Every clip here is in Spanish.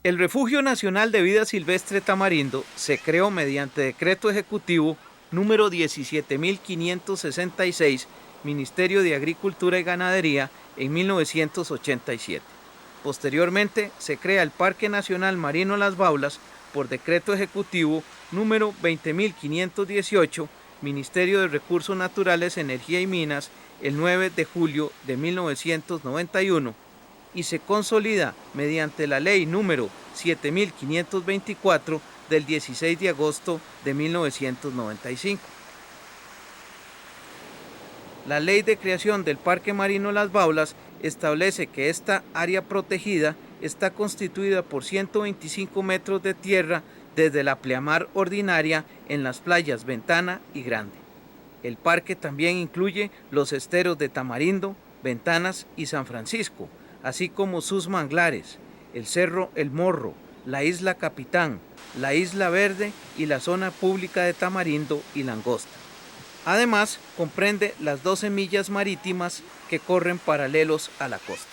El Refugio Nacional de Vida Silvestre Tamarindo se creó mediante decreto ejecutivo número 17.566, Ministerio de Agricultura y Ganadería, en 1987. Posteriormente se crea el Parque Nacional Marino Las Baulas por decreto ejecutivo número 20.518, Ministerio de Recursos Naturales, Energía y Minas, el 9 de julio de 1991, y se consolida mediante la ley número 7524 del 16 de agosto de 1995. La ley de creación del Parque Marino Las Baulas establece que esta área protegida está constituida por 125 metros de tierra desde la pleamar ordinaria en las playas Ventana y Grande. El parque también incluye los esteros de Tamarindo, Ventanas y San Francisco, así como sus manglares, el Cerro El Morro, la Isla Capitán, la Isla Verde y la zona pública de Tamarindo y Langosta. Además, comprende las 12 millas marítimas que corren paralelos a la costa.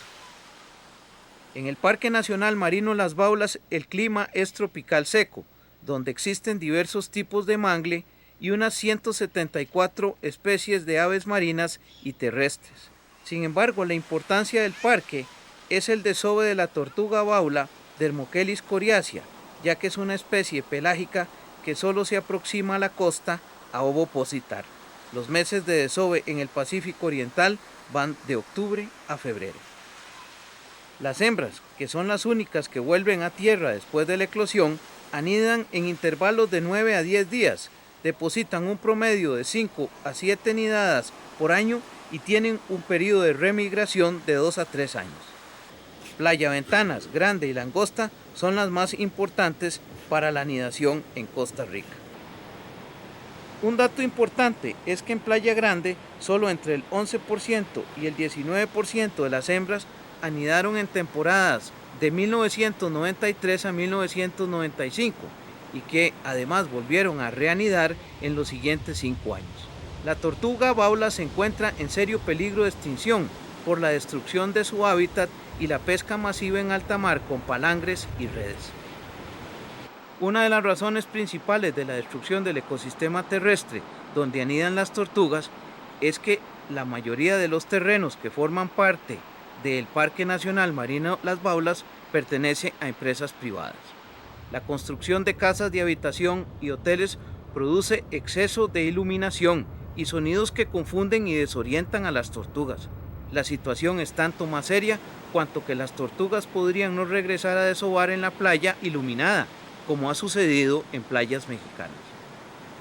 En el Parque Nacional Marino Las Baulas, el clima es tropical seco, donde existen diversos tipos de mangle y unas 174 especies de aves marinas y terrestres. Sin embargo, la importancia del parque es el desove de la tortuga baula Dermochelis coriacea, ya que es una especie pelágica que solo se aproxima a la costa a ovopositar. Los meses de desove en el Pacífico Oriental van de octubre a febrero. Las hembras, que son las únicas que vuelven a tierra después de la eclosión, anidan en intervalos de 9 a 10 días, depositan un promedio de 5 a 7 nidadas por año y tienen un periodo de remigración de 2 a 3 años. Playa Ventanas, Grande y Langosta son las más importantes para la anidación en Costa Rica. Un dato importante es que en Playa Grande solo entre el 11% y el 19% de las hembras anidaron en temporadas de 1993 a 1995 y que además volvieron a reanidar en los siguientes 5 años. La tortuga baula se encuentra en serio peligro de extinción por la destrucción de su hábitat y la pesca masiva en alta mar con palangres y redes. Una de las razones principales de la destrucción del ecosistema terrestre donde anidan las tortugas es que la mayoría de los terrenos que forman parte del Parque Nacional Marino Las Baulas pertenece a empresas privadas. La construcción de casas de habitación y hoteles produce exceso de iluminación y sonidos que confunden y desorientan a las tortugas. La situación es tanto más seria cuanto que las tortugas podrían no regresar a desovar en la playa iluminada, como ha sucedido en playas mexicanas.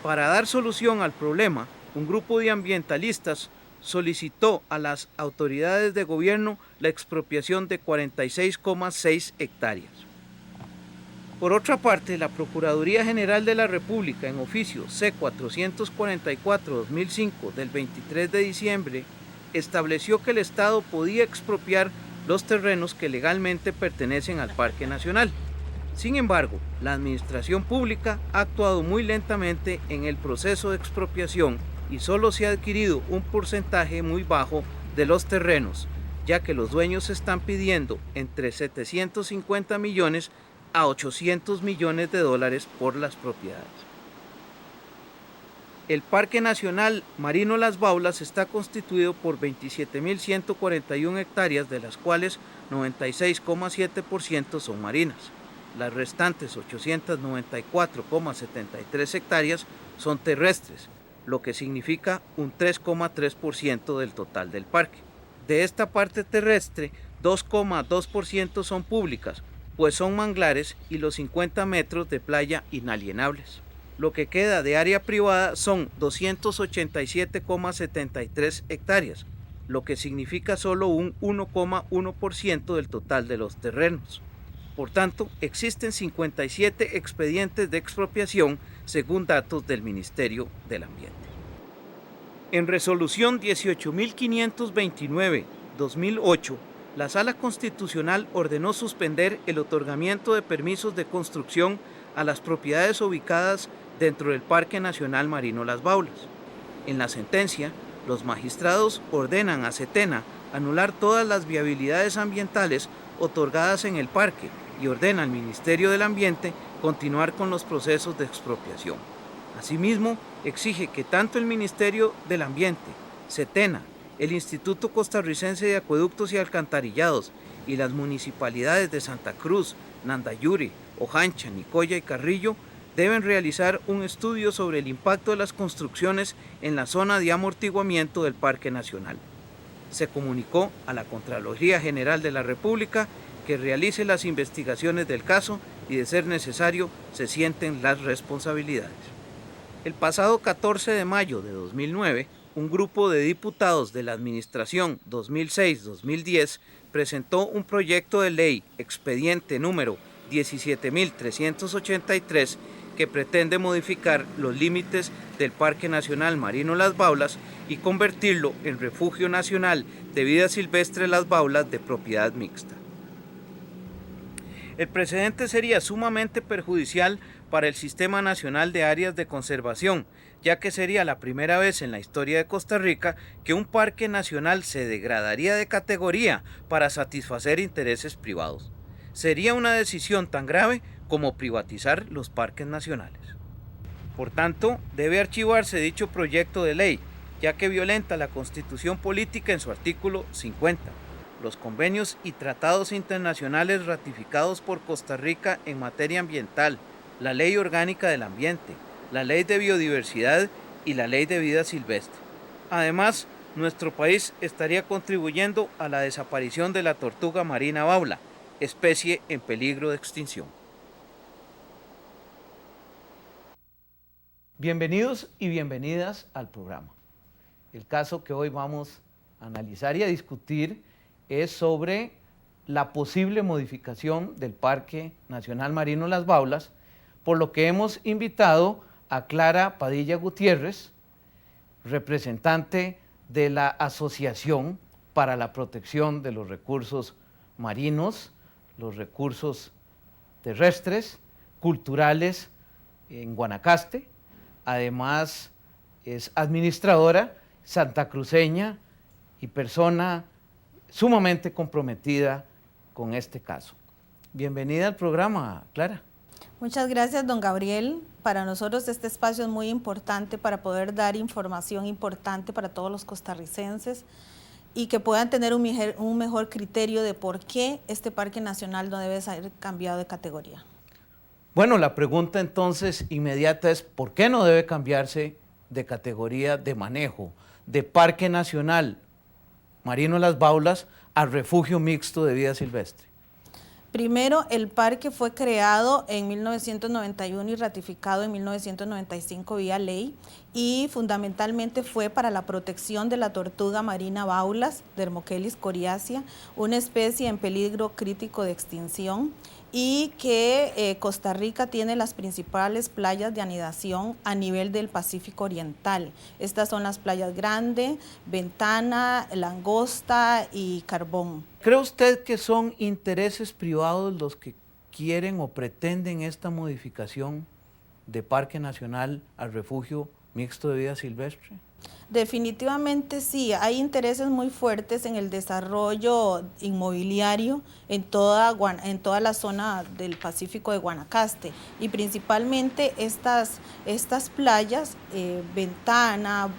Para dar solución al problema, un grupo de ambientalistas solicitó a las autoridades de gobierno la expropiación de 46,6 hectáreas. Por otra parte, la Procuraduría General de la República, en oficio C-444-2005 del 23 de diciembre, estableció que el Estado podía expropiar los terrenos que legalmente pertenecen al Parque Nacional. Sin embargo, la administración pública ha actuado muy lentamente en el proceso de expropiación y solo se ha adquirido un porcentaje muy bajo de los terrenos, ya que los dueños están pidiendo entre 750 millones a 800 millones de dólares por las propiedades. El Parque Nacional Marino Las Baulas está constituido por 27.141 hectáreas, de las cuales 96,7% son marinas. Las restantes 894,73 hectáreas son terrestres, lo que significa un 3,3% del total del parque. De esta parte terrestre, 2,2% son públicas, pues son manglares y los 50 metros de playa inalienables. Lo que queda de área privada son 287,73 hectáreas, lo que significa solo un 1,1% del total de los terrenos. Por tanto, existen 57 expedientes de expropiación según datos del Ministerio del Ambiente. En resolución 18.529/2008, la Sala Constitucional ordenó suspender el otorgamiento de permisos de construcción a las propiedades ubicadas dentro del Parque Nacional Marino Las Baulas. En la sentencia, los magistrados ordenan a Setena anular todas las viabilidades ambientales otorgadas en el parque y ordena al Ministerio del Ambiente continuar con los procesos de expropiación. Asimismo, exige que tanto el Ministerio del Ambiente, Setena, el Instituto Costarricense de Acueductos y Alcantarillados y las municipalidades de Santa Cruz, Nandayure, Ojancha, Nicoya y Carrillo deben realizar un estudio sobre el impacto de las construcciones en la zona de amortiguamiento del Parque Nacional. Se comunicó a la Contraloría General de la República que realice las investigaciones del caso y, de ser necesario, se sienten las responsabilidades. El pasado 14 de mayo de 2009, un grupo de diputados de la Administración 2006-2010 presentó un proyecto de ley expediente número 17.383 que pretende modificar los límites del Parque Nacional Marino Las Baulas y convertirlo en Refugio Nacional de Vida Silvestre Las Baulas de propiedad mixta. El precedente sería sumamente perjudicial para el Sistema Nacional de Áreas de Conservación, ya que sería la primera vez en la historia de Costa Rica que un parque nacional se degradaría de categoría para satisfacer intereses privados. Sería una decisión tan grave como privatizar los parques nacionales. Por tanto, debe archivarse dicho proyecto de ley, ya que violenta la Constitución Política en su artículo 50, los convenios y tratados internacionales ratificados por Costa Rica en materia ambiental, la Ley Orgánica del Ambiente, la Ley de Biodiversidad y la Ley de Vida Silvestre. Además, nuestro país estaría contribuyendo a la desaparición de la tortuga marina baula, especie en peligro de extinción. Bienvenidos y bienvenidas al programa. El caso que hoy vamos a analizar y a discutir es sobre la posible modificación del Parque Nacional Marino Las Baulas, por lo que hemos invitado a Clara Padilla Gutiérrez, representante de la Asociación para la Protección de los Recursos Marinos, los recursos terrestres, culturales en Guanacaste. Además, es administradora santacruceña y persona sumamente comprometida con este caso. Bienvenida al programa, Clara. Muchas gracias, don Gabriel. Para nosotros este espacio es muy importante para poder dar información importante para todos los costarricenses y que puedan tener un mejor criterio de por qué este parque nacional no debe ser cambiado de categoría. Bueno, la pregunta entonces inmediata es ¿por qué no debe cambiarse de categoría de manejo de Parque Nacional Marino Las Baulas a Refugio Mixto de Vida Silvestre? Primero, el parque fue creado en 1991 y ratificado en 1995 vía ley, y fundamentalmente fue para la protección de la tortuga marina baulas, Dermochelis coriacea, una especie en peligro crítico de extinción, y que Costa Rica tiene las principales playas de anidación a nivel del Pacífico Oriental. Estas son las playas Grande, Ventana, Langosta y Carbón. ¿Cree usted que son intereses privados los que quieren o pretenden esta modificación de Parque Nacional al Refugio Mixto de Vida Silvestre? Definitivamente sí, hay intereses muy fuertes en el desarrollo inmobiliario en toda la zona del Pacífico de Guanacaste, y principalmente estas playas, Ventana,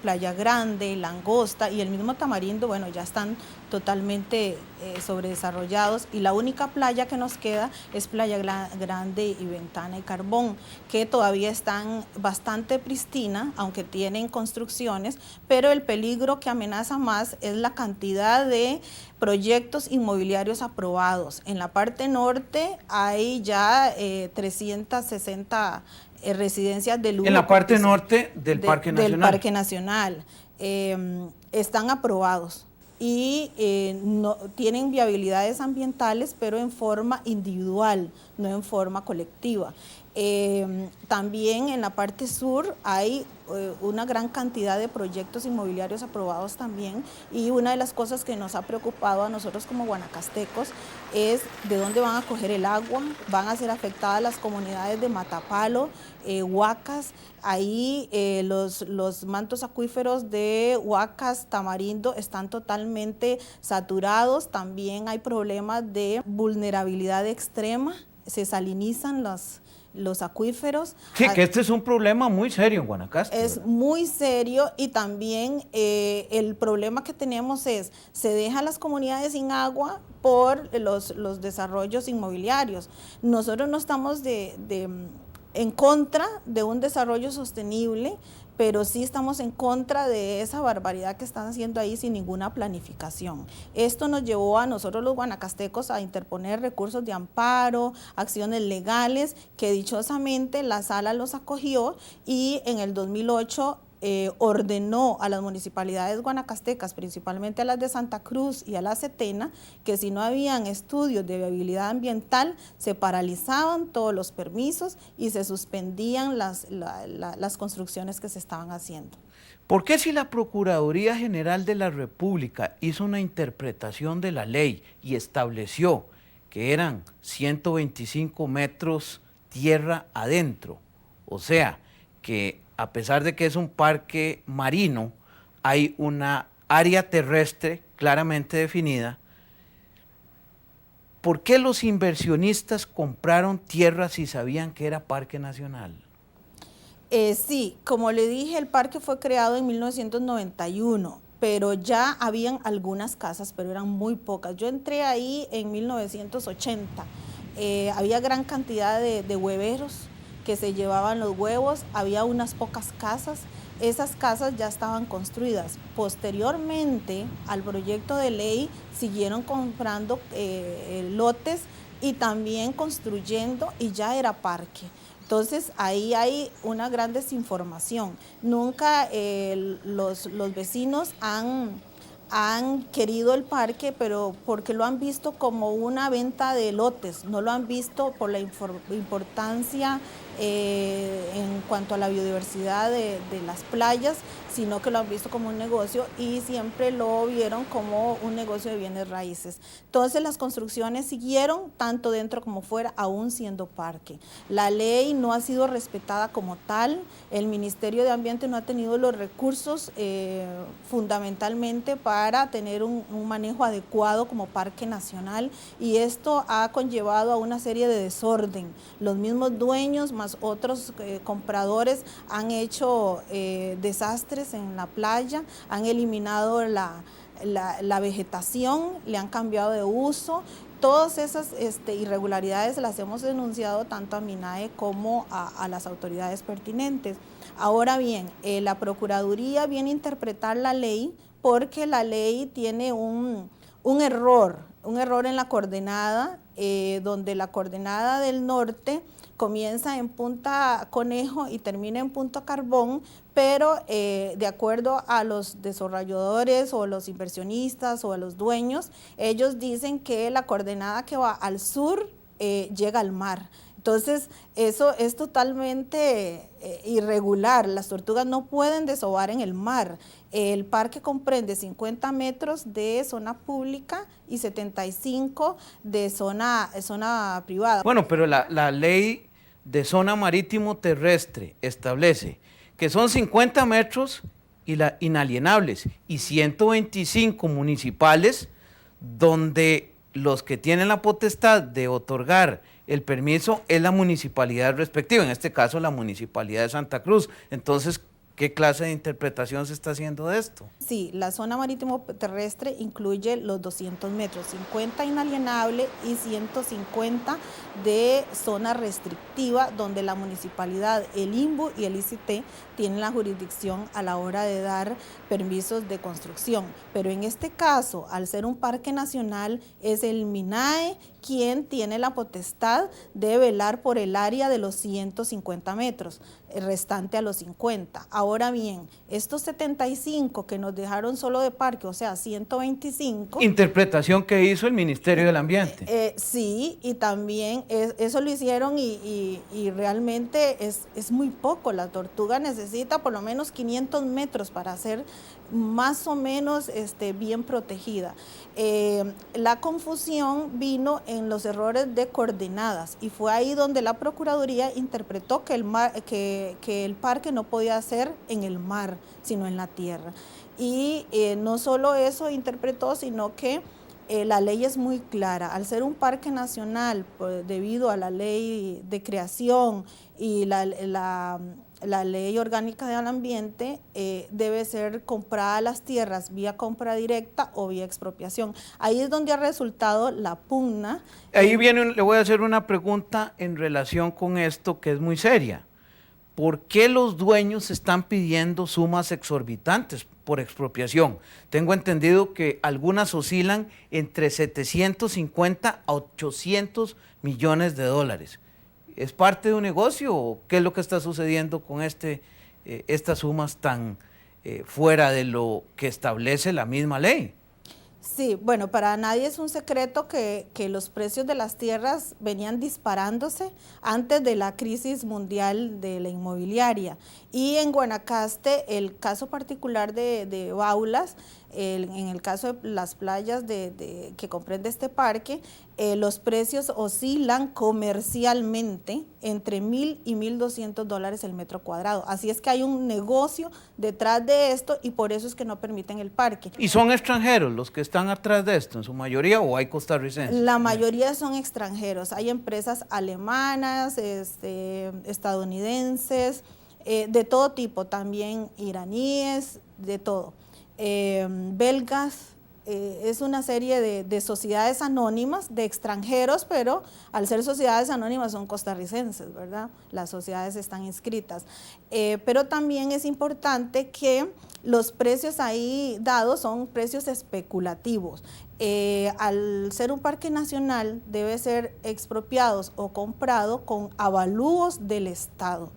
Playa Grande, Langosta y el mismo Tamarindo, bueno, ya están totalmente sobredesarrollados, y la única playa que nos queda es Playa Grande y Ventana y Carbón, que todavía están bastante pristina, aunque tienen construcciones, pero el peligro que amenaza más es la cantidad de proyectos inmobiliarios aprobados. En la parte norte hay ya 360 residencias de lujo. En la parte norte del Parque Nacional. Del Parque Nacional. Están aprobados. y no, tienen viabilidades ambientales, pero en forma individual, no en forma colectiva. También en la parte sur hay una gran cantidad de proyectos inmobiliarios aprobados también, y una de las cosas que nos ha preocupado a nosotros como guanacastecos es de dónde van a coger el agua. Van a ser afectadas las comunidades de Matapalo, Huacas. Ahí los mantos acuíferos de Huacas, Tamarindo están totalmente saturados. También hay problemas de vulnerabilidad extrema, se salinizan los acuíferos. Sí, que este es un problema muy serio en Guanacaste. Es muy serio, y también el problema que tenemos es, se dejan las comunidades sin agua por los desarrollos inmobiliarios. Nosotros no estamos en contra de un desarrollo sostenible, pero sí estamos en contra de esa barbaridad que están haciendo ahí sin ninguna planificación. Esto nos llevó a nosotros los guanacastecos a interponer recursos de amparo, acciones legales, que dichosamente la sala los acogió, y en el 2008 ordenó a las municipalidades guanacastecas, principalmente a las de Santa Cruz y a la Setena, que si no habían estudios de viabilidad ambiental, se paralizaban todos los permisos y se suspendían las construcciones que se estaban haciendo. ¿Por qué si la Procuraduría General de la República hizo una interpretación de la ley y estableció que eran 125 metros tierra adentro, o sea, que a pesar de que es un parque marino, hay una área terrestre claramente definida? ¿Por qué los inversionistas compraron tierra si sabían que era parque nacional? Sí, como le dije, el parque fue creado en 1991, pero ya habían algunas casas, pero eran muy pocas. Yo entré ahí en 1980, había gran cantidad de hueveros que se llevaban los huevos, había unas pocas casas. Esas casas ya estaban construidas. Posteriormente al proyecto de ley siguieron comprando lotes y también construyendo, y ya era parque. Entonces ahí hay una gran desinformación. Nunca los vecinos han querido el parque, pero porque lo han visto como una venta de lotes, no lo han visto por la importancia en cuanto a la biodiversidad de las playas, sino que lo han visto como un negocio, y siempre lo vieron como un negocio de bienes raíces. Entonces las construcciones siguieron tanto dentro como fuera, aún siendo parque. La ley no ha sido respetada como tal, el Ministerio de Ambiente no ha tenido los recursos fundamentalmente para tener un manejo adecuado como parque nacional, y esto ha conllevado a una serie de desorden. Los mismos dueños más otros compradores han hecho desastres en la playa, han eliminado la vegetación, le han cambiado de uso. Todas esas irregularidades las hemos denunciado tanto a MINAE como a las autoridades pertinentes. Ahora bien, la Procuraduría viene a interpretar la ley porque la ley tiene un error en la coordenada, donde la coordenada del norte comienza en Punta Conejo y termina en Punta Carbón, pero de acuerdo a los desarrolladores o los inversionistas o a los dueños, ellos dicen que la coordenada que va al sur llega al mar. Entonces, eso es totalmente irregular. Las tortugas no pueden desovar en el mar. El parque comprende 50 metros de zona pública y 75 de zona privada. Bueno, pero la ley de zona marítimo terrestre establece que son 50 metros inalienables y 125 municipales, donde los que tienen la potestad de otorgar el permiso es la municipalidad respectiva, en este caso la Municipalidad de Santa Cruz. Entonces, ¿qué clase de interpretación se está haciendo de esto? Sí, la zona marítimo terrestre incluye los 200 metros, 50 inalienable y 150 de zona restrictiva, donde la municipalidad, el INBU y el ICT tienen la jurisdicción a la hora de dar permisos de construcción. Pero en este caso, al ser un parque nacional, es el MINAE quien tiene la potestad de velar por el área de los 150 metros, el restante a los 50. Ahora bien, estos 75 que nos dejaron solo de parque, o sea, 125. Interpretación que hizo el Ministerio del Ambiente. Sí, y también eso lo hicieron y realmente es muy poco. La tortuga necesita por lo menos 500 metros para ser más o menos bien protegida. La confusión vino en los errores de coordenadas y fue ahí donde la Procuraduría interpretó que el parque no podía ser en el mar, sino en la tierra. Y no solo eso interpretó, sino que la ley es muy clara. Al ser un parque nacional, debido a la ley de creación y la ley orgánica del ambiente, debe ser comprada las tierras vía compra directa o vía expropiación. Ahí es donde ha resultado la pugna. Ahí le voy a hacer una pregunta en relación con esto que es muy seria. ¿Por qué los dueños están pidiendo sumas exorbitantes por expropiación? Tengo entendido que algunas oscilan entre 750 a 800 millones de dólares. ¿Es parte de un negocio o qué es lo que está sucediendo con estas sumas tan fuera de lo que establece la misma ley? Sí, bueno, para nadie es un secreto que los precios de las tierras venían disparándose antes de la crisis mundial de la inmobiliaria. Y en Guanacaste, el caso particular de Baulas, en el caso de las playas que comprende este parque, los precios oscilan comercialmente entre $1,000 y $1,200 el metro cuadrado. Así es que hay un negocio detrás de esto y por eso es que no permiten el parque. ¿Y son extranjeros los que están atrás de esto en su mayoría o hay costarricenses? La mayoría son extranjeros. Hay empresas alemanas, estadounidenses, de todo tipo, también iraníes, de todo. Belgas, es una serie de sociedades anónimas, de extranjeros, pero al ser sociedades anónimas son costarricenses, ¿verdad? Las sociedades están inscritas. Pero también es importante que los precios ahí dados son precios especulativos. Al ser un parque nacional debe ser expropiados o comprado con avalúos del Estado.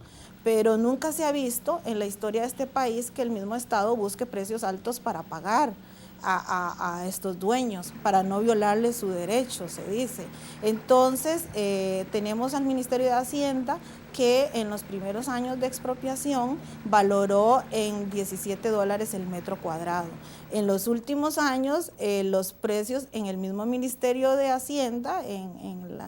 Pero nunca se ha visto en la historia de este país que el mismo Estado busque precios altos para pagar a estos dueños, para no violarles su derecho, se dice. Entonces, tenemos al Ministerio de Hacienda que en los primeros años de expropiación valoró en $17 el metro cuadrado. En los últimos años, los precios en el mismo Ministerio de Hacienda, en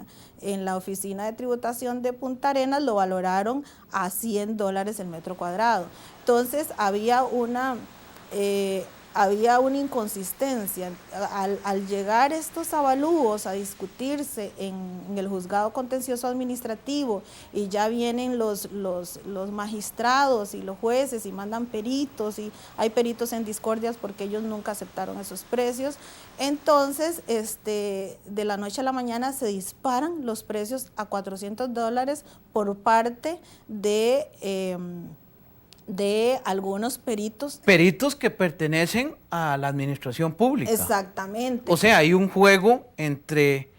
la Oficina de Tributación de Punta Arenas, lo valoraron a $100 el metro cuadrado. Entonces, había una inconsistencia. Al llegar estos avalúos a discutirse en el juzgado contencioso administrativo y ya vienen los magistrados y los jueces y mandan peritos y hay peritos en discordias porque ellos nunca aceptaron esos precios, entonces de la noche a la mañana se disparan los precios a $400 por parte de algunos peritos. Peritos que pertenecen a la administración pública. Exactamente. O sea, hay un juego entre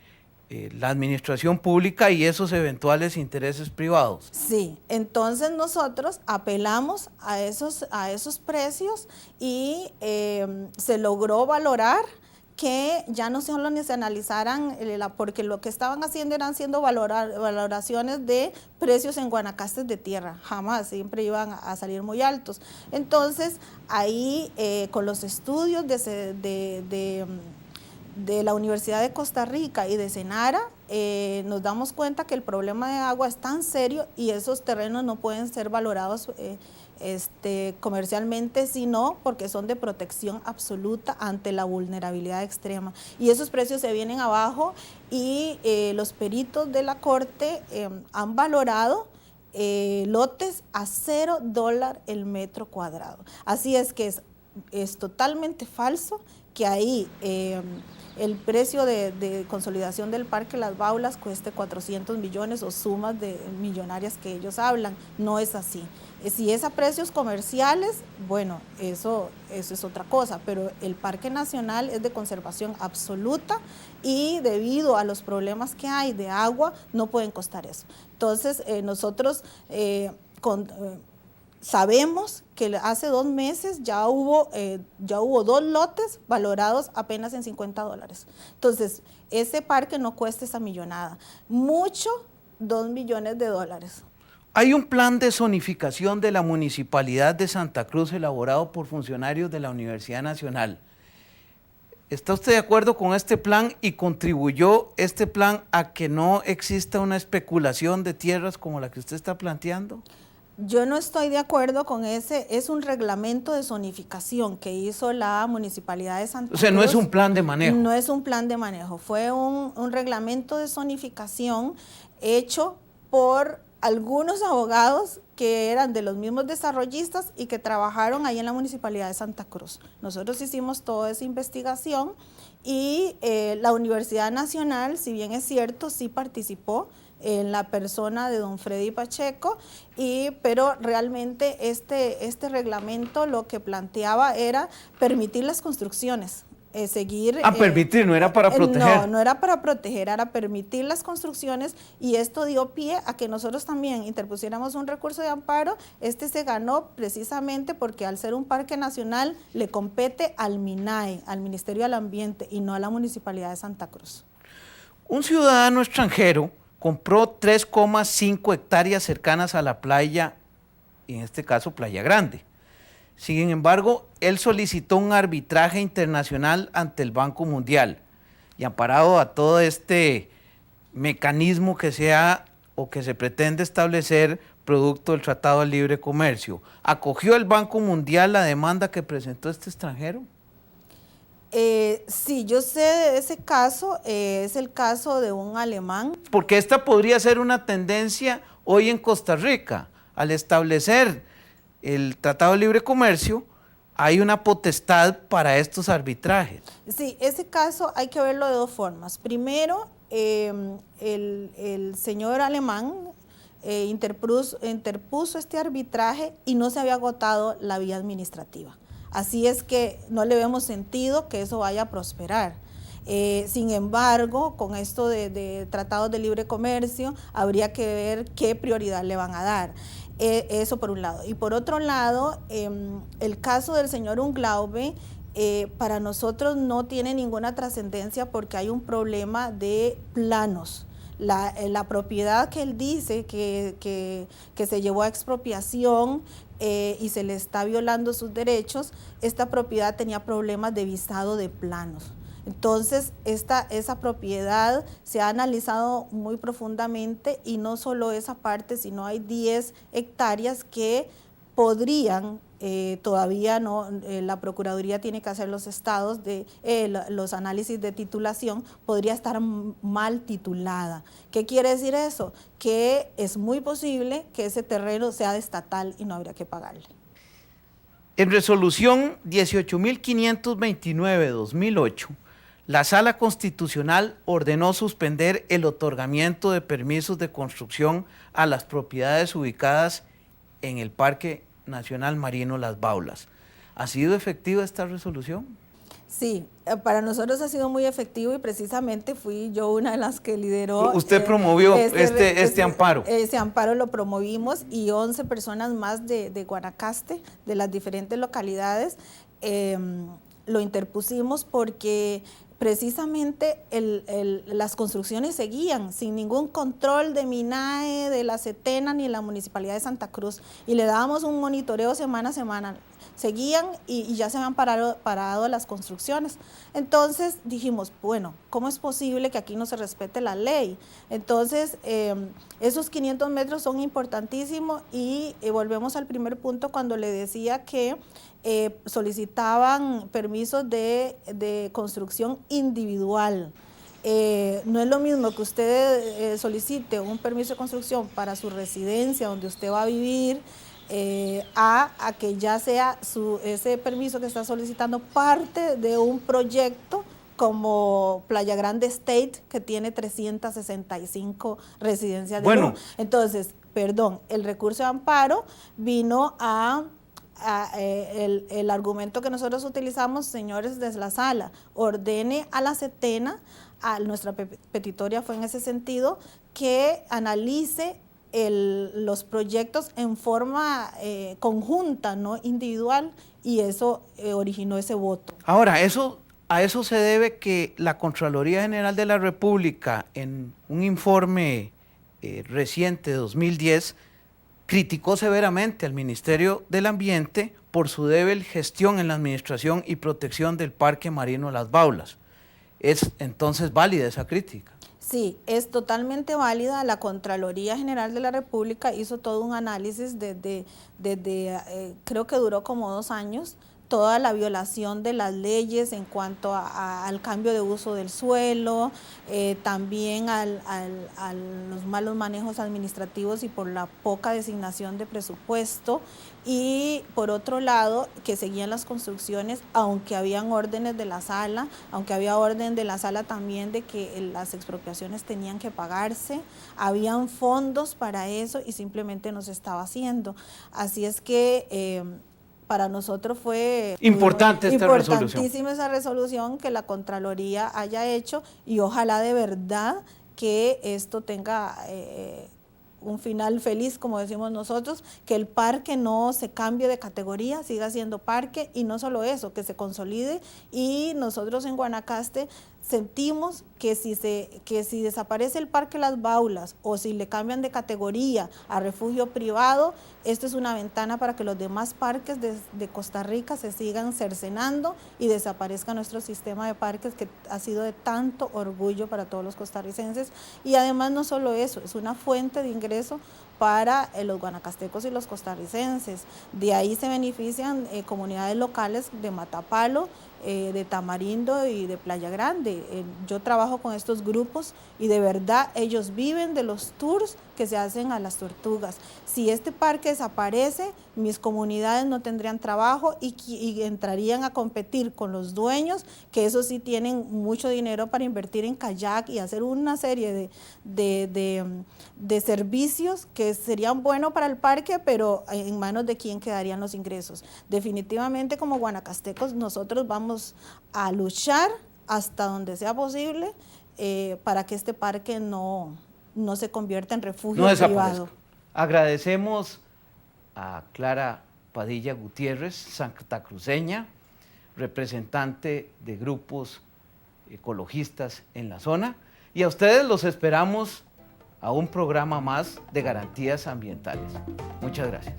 la administración pública y esos eventuales intereses privados. Sí, entonces nosotros apelamos a esos precios y se logró valorar que ya no solo ni se analizaran, porque lo que estaban haciendo eran valoraciones de precios en Guanacaste de tierra, jamás, siempre iban a salir muy altos. Entonces, ahí con los estudios de la Universidad de Costa Rica y de Senara, nos damos cuenta que el problema de agua es tan serio y esos terrenos no pueden ser valorados comercialmente, sino porque son de protección absoluta ante la vulnerabilidad extrema. Y esos precios se vienen abajo y los peritos de la Corte han valorado lotes a $0 el metro cuadrado. Así es que es es totalmente falso que ahí el precio de consolidación del Parque Las Baulas cueste 400 millones o sumas de millonarias que ellos hablan. No es así. Si es a precios comerciales, bueno, eso es otra cosa, pero el Parque Nacional es de conservación absoluta y debido a los problemas que hay de agua, no pueden costar eso. Entonces, nosotros sabemos que hace 2 meses ya hubo 2 lotes valorados apenas en $50. Entonces, ese parque no cuesta esa millonada. Mucho, $2 millones. Hay un plan de zonificación de la Municipalidad de Santa Cruz elaborado por funcionarios de la Universidad Nacional. ¿Está usted de acuerdo con este plan y contribuyó este plan a que no exista una especulación de tierras como la que usted está planteando? Yo no estoy de acuerdo con ese, es un reglamento de zonificación que hizo la Municipalidad de Santa Cruz. O sea, no es un plan de manejo. No es un plan de manejo, fue un reglamento de zonificación hecho por algunos abogados que eran de los mismos desarrollistas y que trabajaron ahí en la Municipalidad de Santa Cruz. Nosotros hicimos toda esa investigación y la Universidad Nacional, si bien es cierto, sí participó en la persona de don Freddy Pacheco, pero realmente este reglamento lo que planteaba era permitir las construcciones. Permitir, no era para proteger. No era para proteger, era permitir las construcciones y esto dio pie a que nosotros también interpusiéramos un recurso de amparo. Se ganó precisamente porque al ser un parque nacional le compete al MINAE, al Ministerio del Ambiente y no a la Municipalidad de Santa Cruz. Un ciudadano extranjero compró 3,5 hectáreas cercanas a la playa, en este caso Playa Grande. Sin embargo, él solicitó un arbitraje internacional ante el Banco Mundial y amparado a todo este mecanismo que se pretende establecer producto del Tratado de Libre Comercio, ¿acogió el Banco Mundial la demanda que presentó este extranjero? Sí, yo sé de ese caso, es el caso de un alemán. Porque esta podría ser una tendencia hoy en Costa Rica, al establecer el Tratado de Libre Comercio, hay una potestad para estos arbitrajes. Sí, ese caso hay que verlo de 2 formas. Primero, el señor alemán interpuso este arbitraje y no se había agotado la vía administrativa. Así es que no le vemos sentido que eso vaya a prosperar. Sin embargo, con esto de tratados de libre comercio, habría que ver qué prioridad le van a dar. Eso por un lado. Y por otro lado, el caso del señor Unglaube, para nosotros no tiene ninguna trascendencia porque hay un problema de planos. La propiedad que él dice que se llevó a expropiación y se le está violando sus derechos, esta propiedad tenía problemas de visado de planos. Entonces, esa propiedad se ha analizado muy profundamente y no solo esa parte, sino hay 10 hectáreas que podrían, todavía no, la Procuraduría tiene que hacer los estados de los análisis de titulación, podría estar mal titulada. ¿Qué quiere decir eso? Que es muy posible que ese terreno sea estatal y no habría que pagarle. En resolución 18.529/2008, la Sala Constitucional ordenó suspender el otorgamiento de permisos de construcción a las propiedades ubicadas en el Parque Nacional Marino Las Baulas. ¿Ha sido efectiva esta resolución? Sí, para nosotros ha sido muy efectivo y precisamente fui yo una de las que lideró. Usted promovió este amparo. Ese amparo lo promovimos y 11 personas más de Guanacaste, de las diferentes localidades, lo interpusimos porque precisamente las construcciones seguían sin ningún control de MINAE, de la CETENA ni de la Municipalidad de Santa Cruz y le dábamos un monitoreo semana a semana. Seguían y ya se habían parado las construcciones. Entonces dijimos, bueno, ¿cómo es posible que aquí no se respete la ley? Entonces, esos 500 metros son importantísimos y volvemos al primer punto cuando le decía que solicitaban permisos de construcción individual. No es lo mismo que usted solicite un permiso de construcción para su residencia donde usted va a vivir, a que ya sea ese permiso que está solicitando parte de un proyecto como Playa Grande State, que tiene 365 residencias de lujo. Entonces, perdón, el recurso de amparo vino el argumento que nosotros utilizamos, señores de la sala, ordene a la SETENA, nuestra petitoria fue en ese sentido, que analice los proyectos en forma conjunta, no individual, y eso originó ese voto. Ahora, a eso se debe que la Contraloría General de la República, en un informe reciente de 2010, criticó severamente al Ministerio del Ambiente por su débil gestión en la administración y protección del Parque Marino Las Baulas. ¿Es entonces válida esa crítica? Sí, es totalmente válida. La Contraloría General de la República hizo todo un análisis desde creo que duró como 2 años, toda la violación de las leyes en cuanto al cambio de uso del suelo, también a los malos manejos administrativos y por la poca designación de presupuesto, y por otro lado que seguían las construcciones, aunque habían órdenes de la sala, aunque había orden de la sala también de que las expropiaciones tenían que pagarse, habían fondos para eso y simplemente no se estaba haciendo. Así es que para nosotros fue importantísima esa resolución que la Contraloría haya hecho, y ojalá de verdad que esto tenga un final feliz, como decimos nosotros, que el parque no se cambie de categoría, siga siendo parque, y no solo eso, que se consolide. Y nosotros en Guanacaste sentimos que si desaparece el Parque Las Baulas o si le cambian de categoría a refugio privado, esto es una ventana para que los demás parques de Costa Rica se sigan cercenando y desaparezca nuestro sistema de parques, que ha sido de tanto orgullo para todos los costarricenses. Y además no solo eso, es una fuente de ingreso para los guanacastecos y los costarricenses. De ahí se benefician comunidades locales de Matapalo, de Tamarindo y de Playa Grande. Yo trabajo con estos grupos y de verdad ellos viven de los tours que se hacen a las tortugas. Si este parque desaparece, mis comunidades no tendrían trabajo y entrarían a competir con los dueños, que eso sí tienen mucho dinero para invertir en kayak y hacer una serie de servicios que serían buenos para el parque, pero en manos de quién quedarían los ingresos. Definitivamente, como guanacastecos, nosotros vamos a luchar hasta donde sea posible para que este parque no se convierta en refugio privado. Agradecemos a Clara Padilla Gutiérrez, santacruceña, representante de grupos ecologistas en la zona, y a ustedes los esperamos a un programa más de garantías ambientales. Muchas gracias.